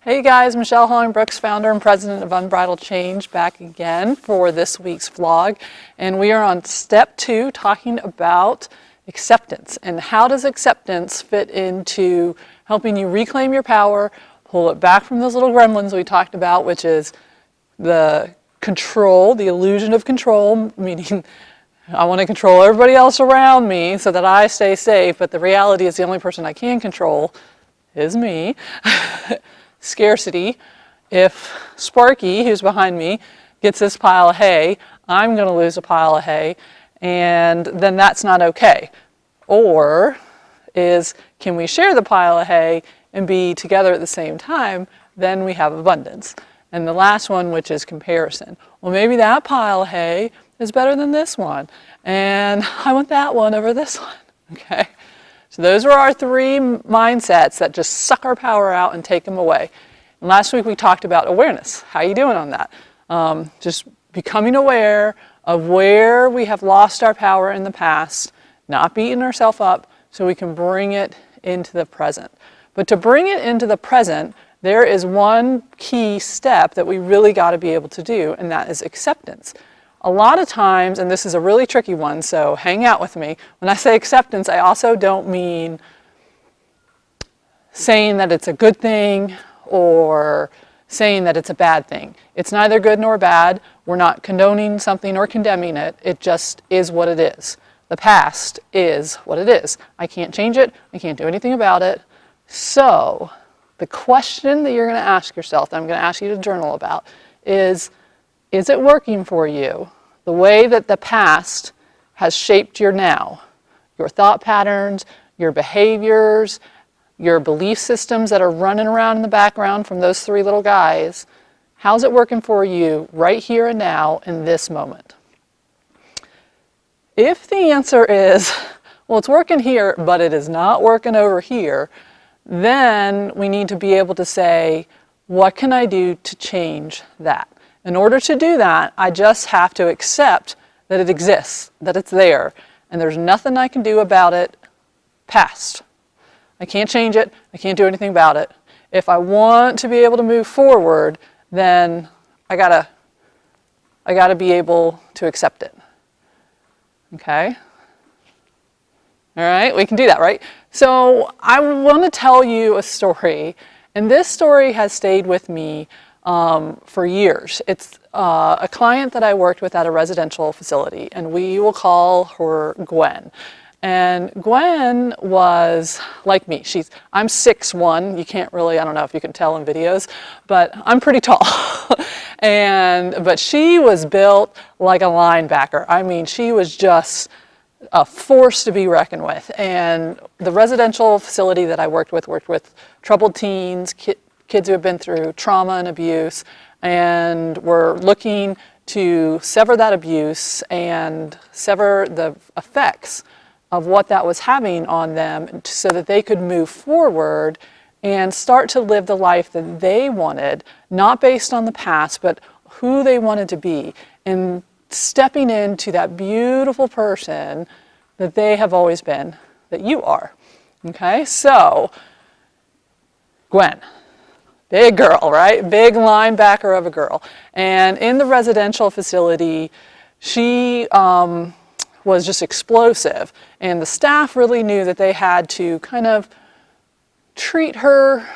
Hey guys, Michelle Hollingbrooks, founder and president of Unbridled Change, back again for this week's vlog. And we are on step 2 talking about acceptance. And how does acceptance fit into helping you reclaim your power, pull it back from those little gremlins we talked about, which is the control, the illusion of control, meaning I want to control everybody else around me so that I stay safe, but the reality is the only person I can control is me. Scarcity. If Sparky, who's behind me, gets this pile of hay, I'm going to lose a pile of hay, and then that's not okay. Or can we share the pile of hay and be together at the same time? Then we have abundance. And the last one, which is comparison. Well, maybe that pile of hay is better than this one, and I want that one over this one. Okay. So those are our 3 mindsets that just suck our power out and take them away. And last week we talked about awareness. How are you doing on that? Just becoming aware of where we have lost our power in the past, not beating ourselves up, so we can bring it into the present. But to bring it into the present, there is one key step that we really got to be able to do, and that is acceptance. A lot of times, and this is a really tricky one, so hang out with me. When I say acceptance, I also don't mean saying that it's a good thing or saying that it's a bad thing. It's neither good nor bad. We're not condoning something or condemning it. It just is what it is. The past is what it is. I can't change it. I can't do anything about it. So the question that you're going to ask yourself, that I'm going to ask you to journal about, is it working for you the way that the past has shaped your now? Your thought patterns, your behaviors, your belief systems that are running around in the background from those 3 little guys. How's it working for you right here and now in this moment? If the answer is, well, it's working here, but it is not working over here, then we need to be able to say, what can I do to change that? In order to do that, I just have to accept that it exists, that it's there, and there's nothing I can do about it past. I can't change it. I can't do anything about it. If I want to be able to move forward, then I gotta be able to accept it. Okay? All right, we can do that, right? So I want to tell you a story, and this story has stayed with me for years. It's a client that I worked with at a residential facility, and we will call her Gwen. And Gwen was like me. I'm 6'1". You can't really, I don't know if you can tell in videos, but I'm pretty tall. But she was built like a linebacker. I mean, she was just a force to be reckoned with. And the residential facility that I worked with troubled teens, kids who have been through trauma and abuse, and we're looking to sever that abuse and sever the effects of what that was having on them so that they could move forward and start to live the life that they wanted, not based on the past, but who they wanted to be, and stepping into that beautiful person that they have always been, that you are. Okay, so Gwen. Big girl, right? Big linebacker of a girl. And in the residential facility, she was just explosive. And the staff really knew that they had to kind of treat her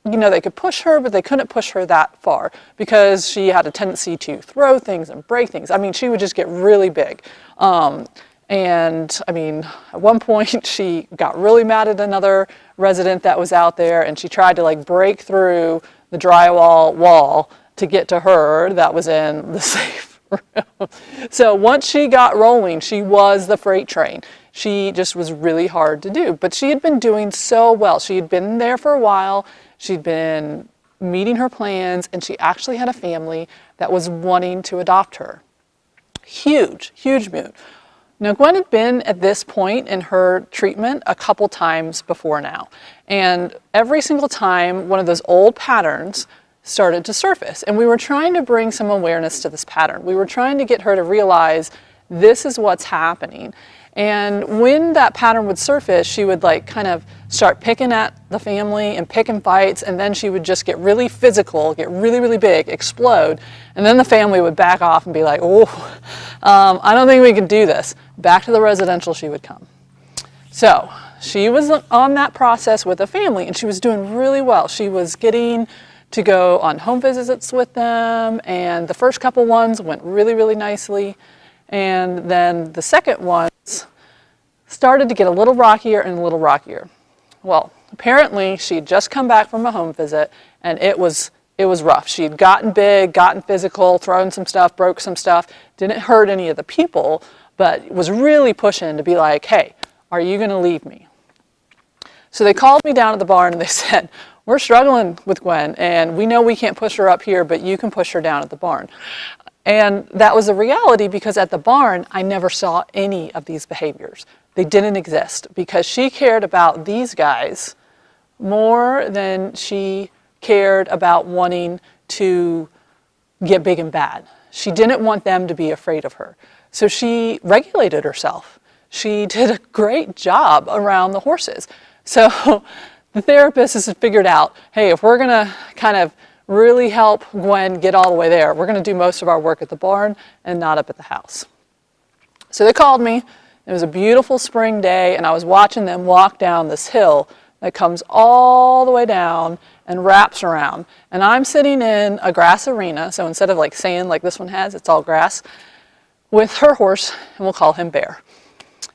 they could push her, but they couldn't push her that far because she had a tendency to throw things and break things. I mean, she would just get really big. And I mean, at one point she got really mad at another resident that was out there, and she tried to break through the drywall wall to get to her that was in the safe room. So once she got rolling, she was the freight train. She just was really hard to do, but she had been doing so well. She had been there for a while. She'd been meeting her plans, and she actually had a family that was wanting to adopt her. Huge, huge move. Now, Gwen had been at this point in her treatment a couple times before now. And every single time, one of those old patterns started to surface. And we were trying to bring some awareness to this pattern. We were trying to get her to realize this is what's happening. And when that pattern would surface, she would like kind of start picking at the family and picking fights, and then she would just get really physical, get really, really big, explode, and then the family would back off and be like, oh, I don't think we can do this. Back to the residential she would come. So she was on that process with the family, and she was doing really well. She was getting to go on home visits with them, and the first couple ones went really, really nicely. And then the second ones started to get a little rockier and a little rockier. Well, apparently she'd just come back from a home visit, and it was rough. She'd gotten big, gotten physical, thrown some stuff, broke some stuff, didn't hurt any of the people, but was really pushing to be like, hey, are you going to leave me? So they called me down at the barn and they said, we're struggling with Gwen, and we know we can't push her up here, but you can push her down at the barn. And that was a reality because at the barn, I never saw any of these behaviors. They didn't exist because she cared about these guys more than she cared about wanting to get big and bad. She didn't want them to be afraid of her. So she regulated herself. She did a great job around the horses. So the therapist has figured out, hey, if we're gonna kind of really help Gwen get all the way there, we're gonna do most of our work at the barn and not up at the house. So they called me. It was a beautiful spring day, and I was watching them walk down this hill that comes all the way down and wraps around. And I'm sitting in a grass arena, so instead of like sand like this one has, it's all grass, with her horse, and we'll call him Bear.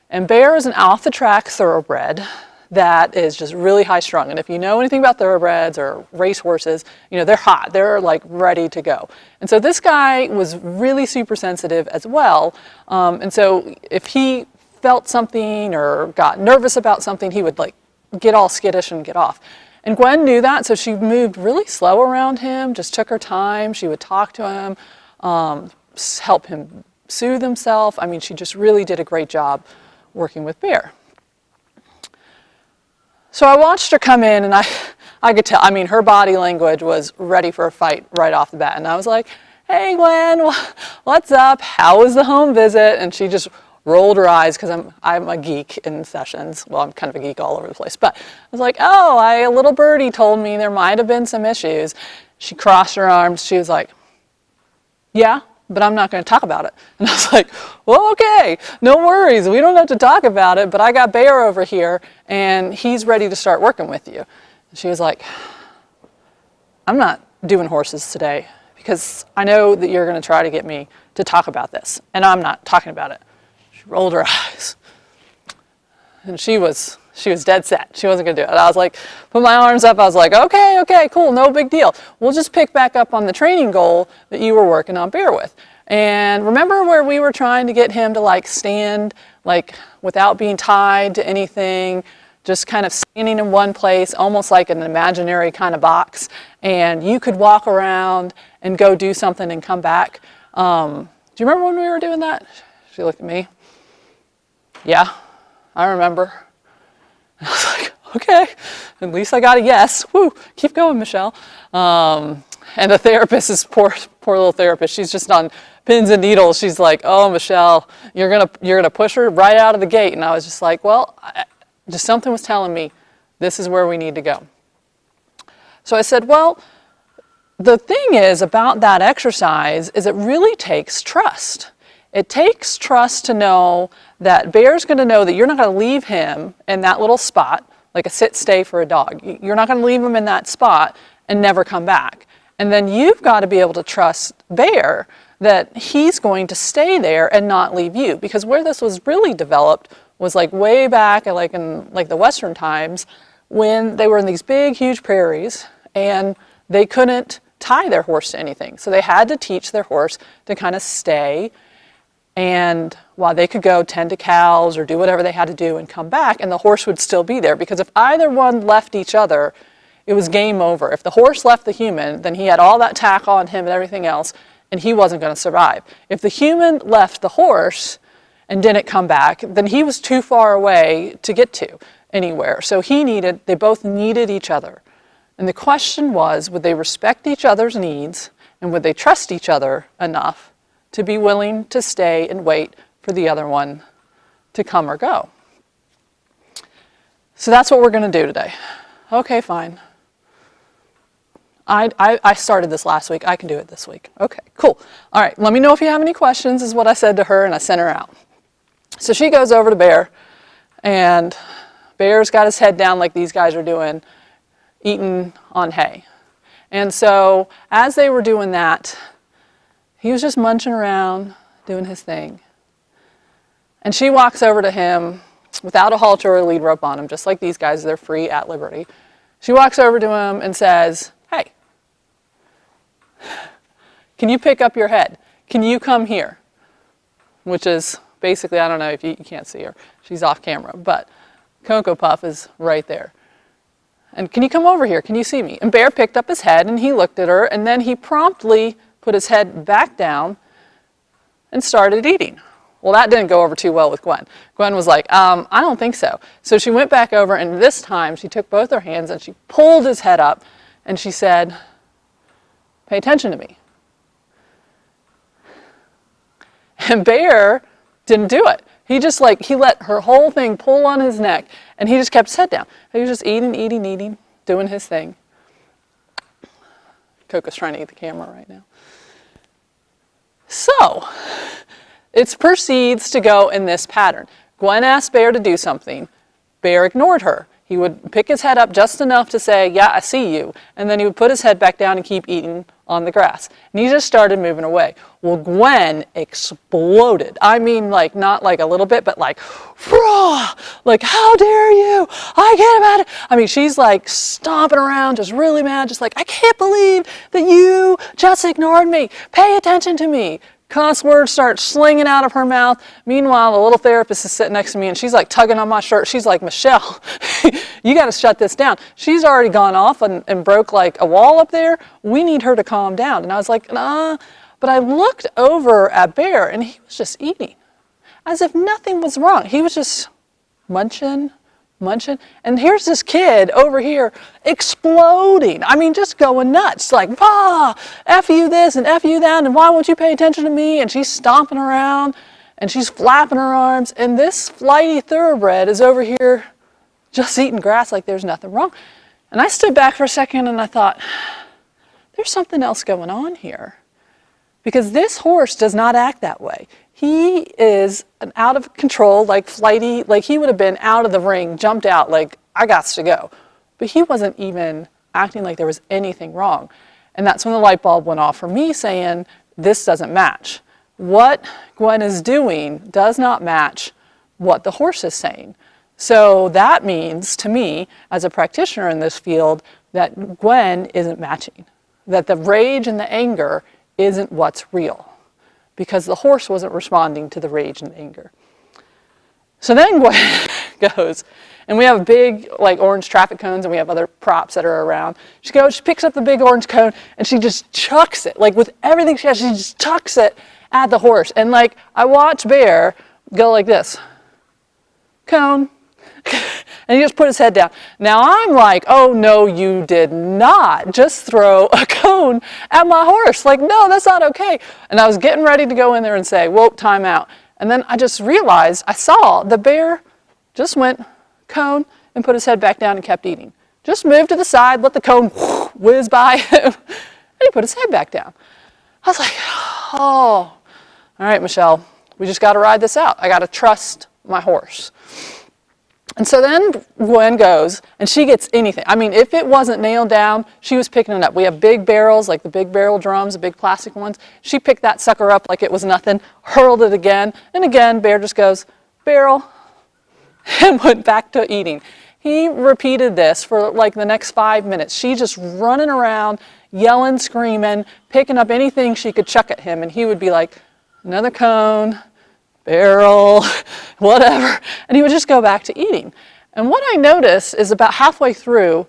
And Bear is an off-the-track thoroughbred that is just really high-strung. And if you know anything about thoroughbreds or race horses, you know, they're hot. They're like ready to go. And so this guy was really super sensitive as well. And so if he felt something or got nervous about something, he would like get all skittish and get off. And Gwen knew that, so she moved really slow around him, just took her time. She would talk to him, help him soothe himself. I mean, she just really did a great job working with Bear. So I watched her come in, and I could tell, I mean, her body language was ready for a fight right off the bat. And I was like, hey, Gwen, what's up? How was the home visit? And she just rolled her eyes because I'm a geek in sessions. Well, I'm kind of a geek all over the place. But I was like, oh, a little birdie told me there might have been some issues. She crossed her arms. She was like, yeah, but I'm not going to talk about it. And I was like, well, okay, no worries. We don't have to talk about it, but I got Bear over here, and he's ready to start working with you. And she was like, I'm not doing horses today because I know that you're going to try to get me to talk about this, and I'm not talking about it. She rolled her eyes, and she was dead set. She wasn't going to do it. I was like, put my arms up. I was like, okay, cool, no big deal. We'll just pick back up on the training goal that you were working on Bear with. And remember where we were trying to get him to like stand like without being tied to anything, just kind of standing in one place, almost like an imaginary kind of box, and you could walk around and go do something and come back. Do you remember when we were doing that? She looked at me. Yeah, I remember. And I was like, okay, at least I got a yes. Woo, keep going, Michelle. And the therapist is poor little therapist. She's just on pins and needles. She's like, oh, Michelle, you're gonna push her right out of the gate. And I was just like, well, just something was telling me this is where we need to go. So I said, well, the thing is about that exercise is it really takes trust. It takes trust to know that Bear's going to know that you're not going to leave him in that little spot, like a sit-stay for a dog. You're not going to leave him in that spot and never come back. And then you've got to be able to trust Bear that he's going to stay there and not leave you. Because where this was really developed was like way back, like in like the Western times, when they were in these big, huge prairies and they couldn't tie their horse to anything. So they had to teach their horse to kind of stay, and while they could go tend to cows or do whatever they had to do and come back, and the horse would still be there, because if either one left each other, it was game over. If the horse left the human, then he had all that tack on him and everything else, and he wasn't going to survive. If the human left the horse and didn't come back, then he was too far away to get to anywhere. So they both needed each other. And the question was, would they respect each other's needs, and would they trust each other enough to be willing to stay and wait for the other one to come or go. So that's what we're going to do today. Okay, fine. I started this last week. I can do it this week. Okay, cool. All right, let me know if you have any questions, is what I said to her, and I sent her out. So she goes over to Bear, and Bear's got his head down like these guys are doing, eating on hay. And so as they were doing that, he was just munching around, doing his thing. And she walks over to him without a halter or a lead rope on him, just like these guys, they're free at liberty. She walks over to him and says, "Hey, can you pick up your head? Can you come here?" Which is basically, I don't know if you can't see her. She's off camera, but Cocoa Puff is right there. And "Can you come over here? Can you see me?" And Bear picked up his head and he looked at her, and then he promptly put his head back down and started eating. Well, that didn't go over too well with Gwen. Gwen was like, I don't think so. So she went back over, and this time she took both her hands and she pulled his head up and she said, "Pay attention to me." And Bear didn't do it. He just he let her whole thing pull on his neck, and he just kept his head down. He was just eating, doing his thing. Coco's trying to eat the camera right now. So, it proceeds to go in this pattern. Gwen asked Bear to do something. Bear ignored her. He would pick his head up just enough to say, "Yeah, I see you." And then he would put his head back down and keep eating on the grass. And he just started moving away. Well, Gwen exploded. I mean, not a little bit, but "Rah! How dare you? I can't about it." I mean, she's stomping around, just really mad, just "I can't believe that you just ignored me. Pay attention to me." Cuss words start slinging out of her mouth. Meanwhile, the little therapist is sitting next to me, and she's tugging on my shirt. She's like, "Michelle, you got to shut this down. She's already gone off and broke a wall up there. We need her to calm down." And I was like, "Nah." But I looked over at Bear, and he was just eating as if nothing was wrong. He was just munching. And here's this kid over here exploding. I mean, just going nuts. F you this and F you that, and why won't you pay attention to me? And she's stomping around, and she's flapping her arms, and this flighty thoroughbred is over here just eating grass like there's nothing wrong. And I stood back for a second, and I thought, there's something else going on here. Because this horse does not act that way. He is an out of control, flighty, he would have been out of the ring, jumped out, I got to go. But he wasn't even acting like there was anything wrong. And that's when the light bulb went off for me, saying, this doesn't match. What Gwen is doing does not match what the horse is saying. So that means, to me, as a practitioner in this field, that Gwen isn't matching. That the rage and the anger isn't what's real, because the horse wasn't responding to the rage and anger. So then Gwen goes, and we have big orange traffic cones, and we have other props that are around. She picks up the big orange cone, and she just chucks it, with everything she has, she just chucks it at the horse. And I watch Bear go like this, cone, and he just put his head down. Now I'm like, oh no, you did not just throw a cone at my horse. No, that's not okay. And I was getting ready to go in there and say, whoa, time out. And then I just realized, I saw the Bear just went cone and put his head back down and kept eating. Just moved to the side, let the cone whiz by him, and he put his head back down. I was like, oh, all right, Michelle, we just got to ride this out. I got to trust my horse. And so then Gwen goes, and she gets anything. I mean, if it wasn't nailed down, she was picking it up. We have big barrels, the big barrel drums, the big plastic ones. She picked that sucker up like it was nothing, hurled it again, and again, Bear just goes, barrel, and went back to eating. He repeated this for the next 5 minutes. She just running around, yelling, screaming, picking up anything she could chuck at him, and he would be like, another cone, barrel, whatever, and he would just go back to eating. And what I noticed is about halfway through,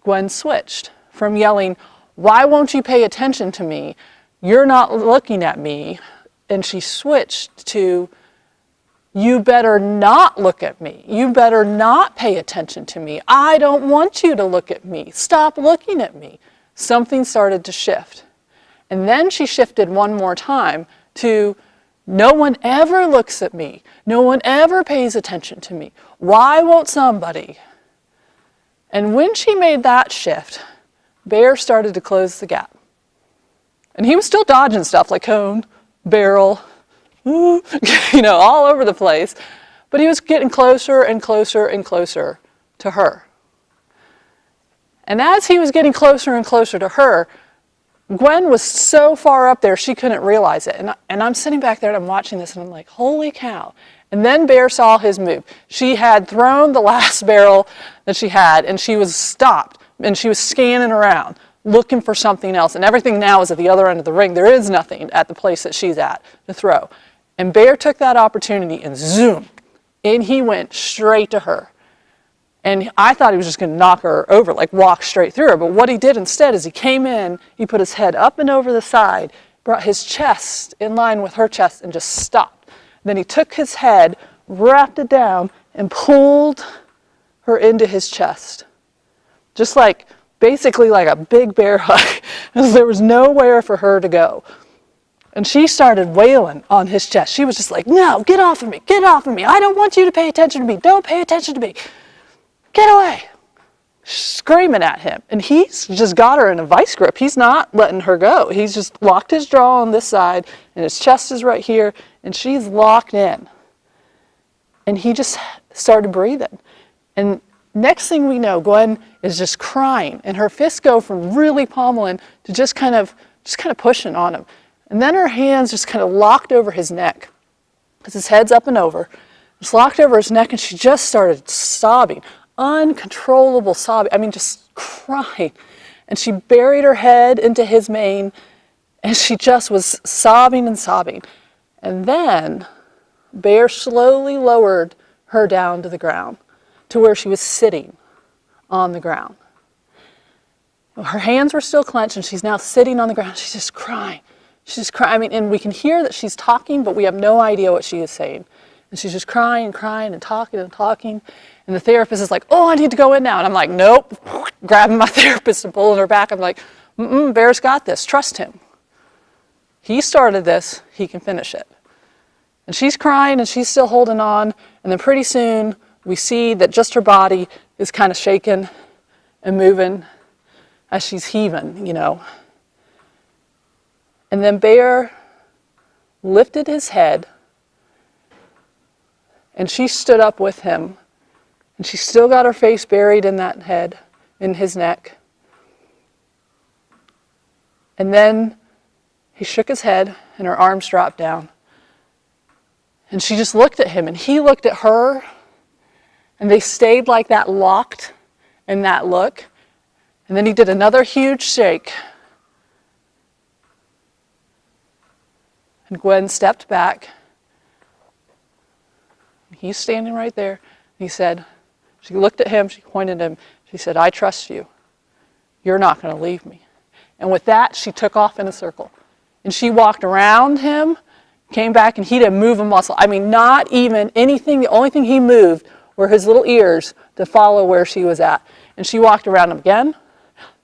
Gwen switched from yelling, why won't you pay attention to me? You're not looking at me. And she switched to, you better not look at me. You better not pay attention to me. I don't want you to look at me. Stop looking at me. Something started to shift. And then she shifted one more time to, No one ever looks at me. No one ever pays attention to me. Why won't somebody? And when she made that shift, Bear started to close the gap. And he was still dodging stuff like cone, barrel, all over the place. But he was getting closer and closer and closer to her. And as he was getting closer and closer to her, Gwen was so far up there she couldn't realize it. And I'm sitting back there and I'm watching this and I'm like, holy cow. And then Bear saw his move. She had thrown the last barrel that she had and she was stopped and she was scanning around looking for something else. And everything now is at the other end of the ring. There is nothing at the place that she's at to throw. And Bear took that opportunity and zoom, in he went straight to her. And I thought he was just going to knock her over, like walk straight through her. But what he did instead is he came in, he put his head up and over the side, brought his chest in line with her chest and just stopped. Then he took his head, wrapped it down, and pulled her into his chest. Just like, basically like a big bear hug. There was nowhere for her to go. And she started wailing on his chest. She was just like, no, get off of me, get off of me. I don't want you to pay attention to me. Don't pay attention to me. Get away. Screaming at him. And he's just got her in a vice grip. He's not letting her go. He's just locked his jaw on this side and his chest is right here and she's locked in. And he just started breathing. And next thing we know, Gwen is just crying and her fists go from really pommeling to just kind of pushing on him. And then her hands just kind of locked over his neck because his head's up and over. Just locked over his neck and she just started sobbing. Uncontrollable sobbing. I mean, just crying. And she buried her head into his mane and she just was sobbing and sobbing. And then Bear slowly lowered her down to the ground to where she was sitting on the ground. Her hands were still clenched and she's now sitting on the ground. She's just crying. She's crying. I mean, and we can hear that she's talking, but we have no idea what she is saying. And she's just crying and crying and talking and talking. And the therapist is like, oh, I need to go in now. And I'm like, nope. Grabbing my therapist and pulling her back. I'm like, Bear's got this. Trust him. He started this. He can finish it. And she's crying and she's still holding on. And then pretty soon we see that just her body is kind of shaking and moving as she's heaving, And then Bear lifted his head and she stood up with him. And she still got her face buried in that head, in his neck. And then he shook his head and her arms dropped down. And she just looked at him and he looked at her. And they stayed like that, locked in that look. And then he did another huge shake. And Gwen stepped back. He's standing right there. He said, she looked at him, she pointed at him, she said, I trust you. You're not going to leave me. And with that, she took off in a circle. And she walked around him, came back, and he didn't move a muscle. I mean, not even anything. The only thing he moved were his little ears to follow where she was at. And she walked around him again,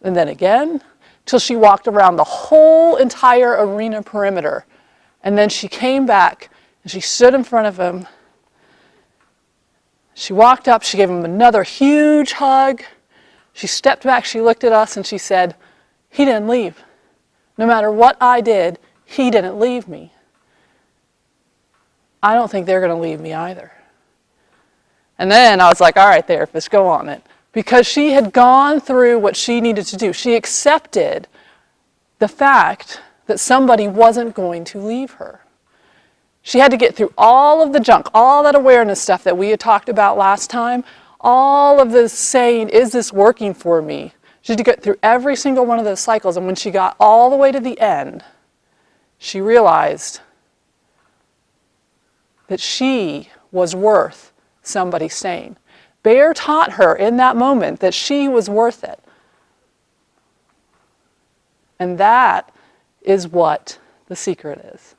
and then again, till she walked around the whole entire arena perimeter. And then she came back, and she stood in front of him. She walked up, she gave him another huge hug. She stepped back, she looked at us, and she said, he didn't leave. No matter what I did, he didn't leave me. I don't think they're going to leave me either. And then I was like, all right, therapist, go on it. Because she had gone through what she needed to do. She accepted the fact that somebody wasn't going to leave her. She had to get through all of the junk, all that awareness stuff that we had talked about last time, all of this saying, is this working for me? She had to get through every single one of those cycles. And when she got all the way to the end, she realized that she was worth somebody staying. Bear taught her in that moment that she was worth it. And that is what the secret is.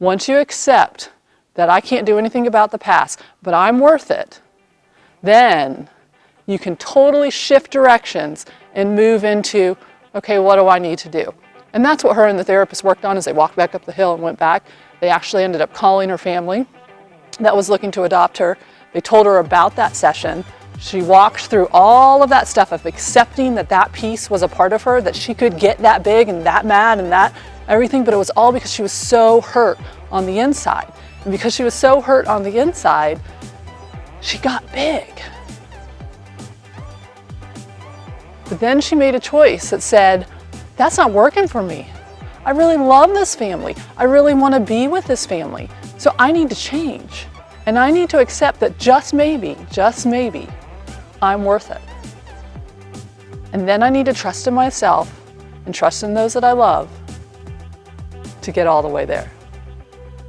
Once you accept that I can't do anything about the past, but I'm worth it, then you can totally shift directions and move into, okay, what do I need to do? And that's what her and the therapist worked on as they walked back up the hill and went back. They actually ended up calling her family that was looking to adopt her. They told her about that session. She walked through all of that stuff of accepting that that piece was a part of her, that she could get that big and that mad and that everything, but it was all because she was so hurt on the inside. And because she was so hurt on the inside, she got big. But then she made a choice that said, that's not working for me. I really love this family. I really want to be with this family. So I need to change. And I need to accept that just maybe, I'm worth it. And then I need to trust in myself and trust in those that I love to get all the way there.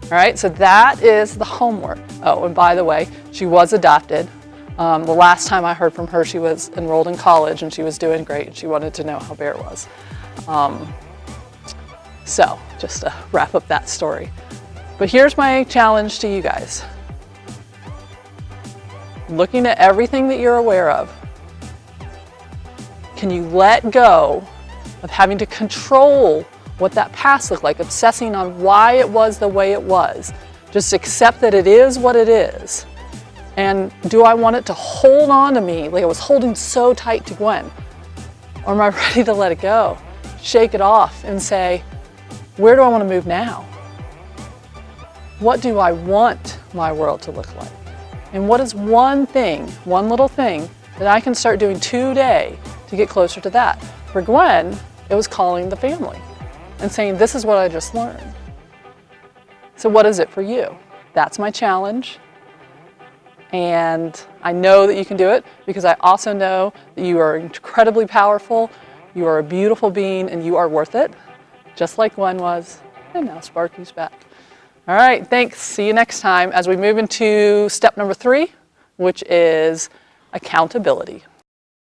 All right, so that is the homework. Oh, and by the way, she was adopted. The last time I heard from her, she was enrolled in college and she was doing great and she wanted to know how Bear was. So just to wrap up that story. But here's my challenge to you guys. Looking at everything that you're aware of, can you let go of having to control what that past looked like, obsessing on why it was the way it was? Just accept that it is what it is. And do I want it to hold on to me like I was holding so tight to Gwen? Or am I ready to let it go? Shake it off and say, where do I want to move now? What do I want my world to look like? And what is one thing, one little thing, that I can start doing today to get closer to that? For Gwen, it was calling the family and saying, this is what I just learned. So what is it for you? That's my challenge. And I know that you can do it because I also know that you are incredibly powerful, you are a beautiful being, and you are worth it, just like Gwen was, and now Sparky's back. All right, thanks. See you next time as we move into step number 3, which is accountability.